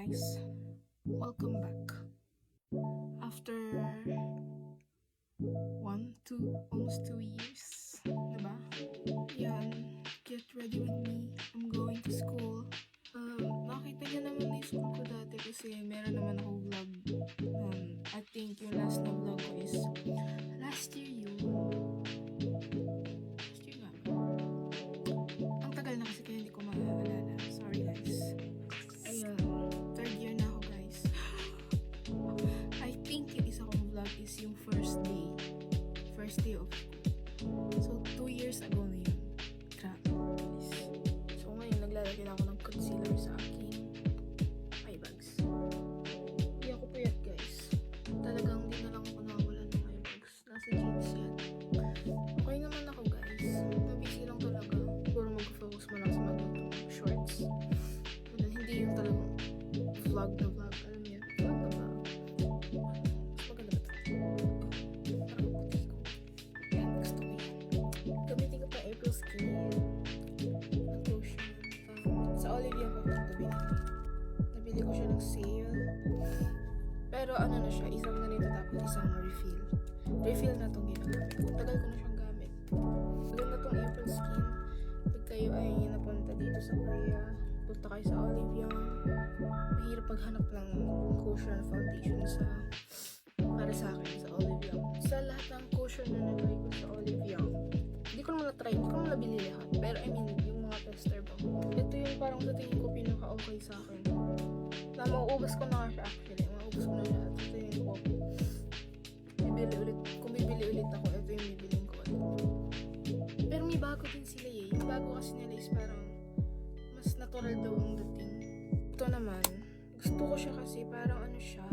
guys, welcome back. After almost 2 years, diba? Yan, get ready with me. I'm going to school. Nakita niyo naman na yung school ko dati kasi meron naman ako vlog. I think yung last na vlog ko is last year yun. Last year nga. Ang tagal na kasi kaya hindi ko maalala. Sorry guys. Ayun, third year na ako guys. I think yung isa kong vlog is yung first day of school. So 2 years ago na yun. Grabe guys. So ngayon naglalagay na ako ng concealer sa aking eye bags. Hindi ako puyat guys. Talagang hindi na lang ako nakawalan ng eye bags. Nasa jeans yan. Okay naman ako guys. Nabisi lang talaga. Puro mag-focus mo lang sa magandang shorts. And then, hindi yung talagang vlog na vlog. Alam niyo, vlog na vlog. Mas maganda ba ito? Parang puti ko. Yan, gusto ko yan. Gamitin ko pa April Skin. Ang lotion. Sa Olivia ko ito binili. Nabili ko siya ng sale. Pero ano na siya, isang ganito tapos isang refill. Refill na itong ginagamit ko. Tagal ko na siyang gamit. Maganda itong April Skin. Pag kayo ay napunta dito sa Korea, punta kayo sa Olivia. Mahirap paghanap ng cushion foundation para sa akin sa Olivia. Sa lahat ng cushion na nabili ko sa Olivia, hindi ko naman na-try, hindi ko naman nabili lahat. Pero I mean, yung mga tester ba. Ito yung parang sa tingin ko pinaka-okay sa akin. Na mauubos ko na nga siya actually. Mauubos ko na siya. At ito yung ko. Kung bibili ulit ako, ito yung bibiling ko ulit. Pero may bago din sila eh. Yung bago kasi nila is parang mas natural daw ang dating. Ito naman, gusto ko siya kasi parang ano siya.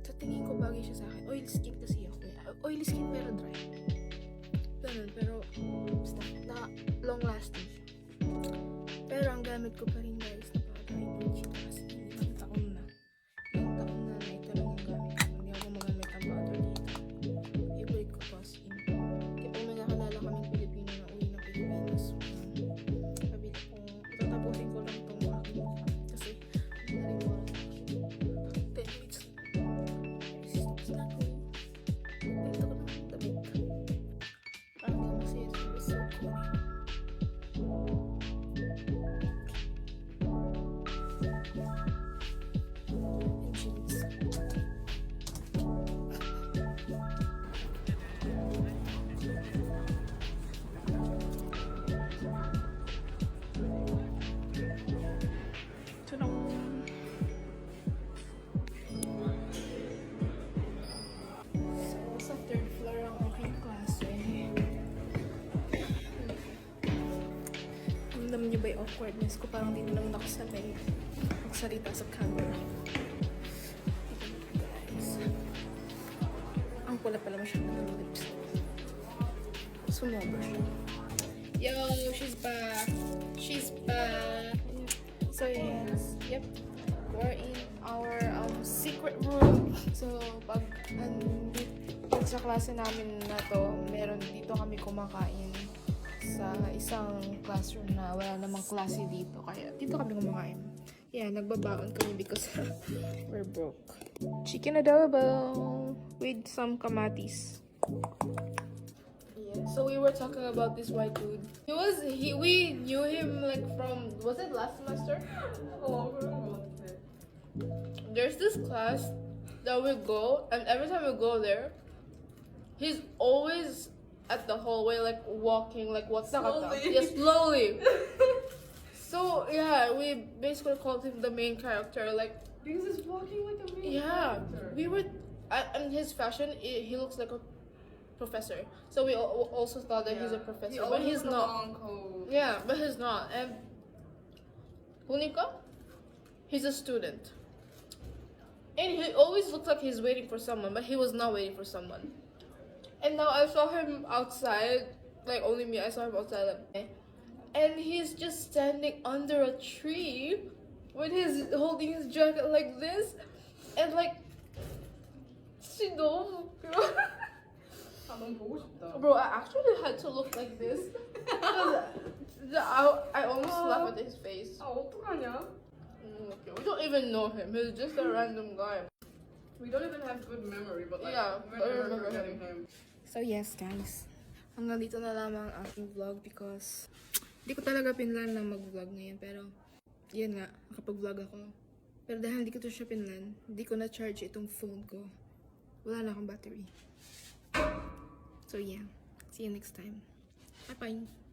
Sa tingin ko bagay siya sa akin. Oily skin kasi ako eh. Oily skin pero dry. Ganun, pero basta na long lasting siya. Pero ang gamit ko pa rin guys, napaka-dry siya kasi ilang taon na ito lang yung gamit ko. Hindi ako magamit ang powder dito. Favorite ko to skin. Kaya pag may nakalala kaming Pilipino na uwi ng Pilipinas, sabi ko, tatapusin ko lang itong aking mukha. Kasi, hindi na rin mo oras actually. 10 minutes na. Tapos na ako. Ganito ko lang ang damit. Parang hindi ako masaya sa result ko. And jeans. Tadam! So, sa third floor ang aking klase. Ramdam niyo ba yung awkwardness ko? Parang hindi na lang nakasanay magsalita sa camera. Guys. Ang pula pala masyadong ng lips. Sumobra siya. Yo, she's back. She's back. So yes, yep. We're in our secret room. So pag sa klase namin na to, meron dito kami kumakain sa isang classroom na wala namang klase dito. Kaya dito kami kumakain. Yeah, nagbabaon kami because we're broke. Chicken adobo with some kamatis. Yeah, so we were talking about this white dude. We knew him like from, was it last semester? There's this class that we go, and every time we go there, he's always at the hallway, like walking, like what's Slowly. Yeah, slowly. So yeah, we basically called him the main character. Like Because he's walking like a main yeah, character. we were, and his fashion, he looks like a professor. So we also thought that he's a professor, but he's not. Yeah, but he's not. And Hunika, he's a student. And he always looks like he's waiting for someone, but he was not waiting for someone. And now I saw him outside, like only me, I saw him outside, like, and he's just standing under a tree with his, holding his jacket like this, and like, bro, I actually had to look like this. I almost laughed at his face. 어떡하냐? Okay. We don't even know him. He's just a random guy. We don't even have good memory, but like, Yeah, we're I never remember forgetting him. So yes, guys. Hanggang dito na lamang ang aking vlog because di ko talaga pinlan na mag-vlog ngayon. Pero, yun nga, nakapag-vlog ako. Pero dahil hindi ko to siya pinlan, hindi ko na-charge itong phone ko. Wala na akong battery. So yeah, see you next time. Bye-bye!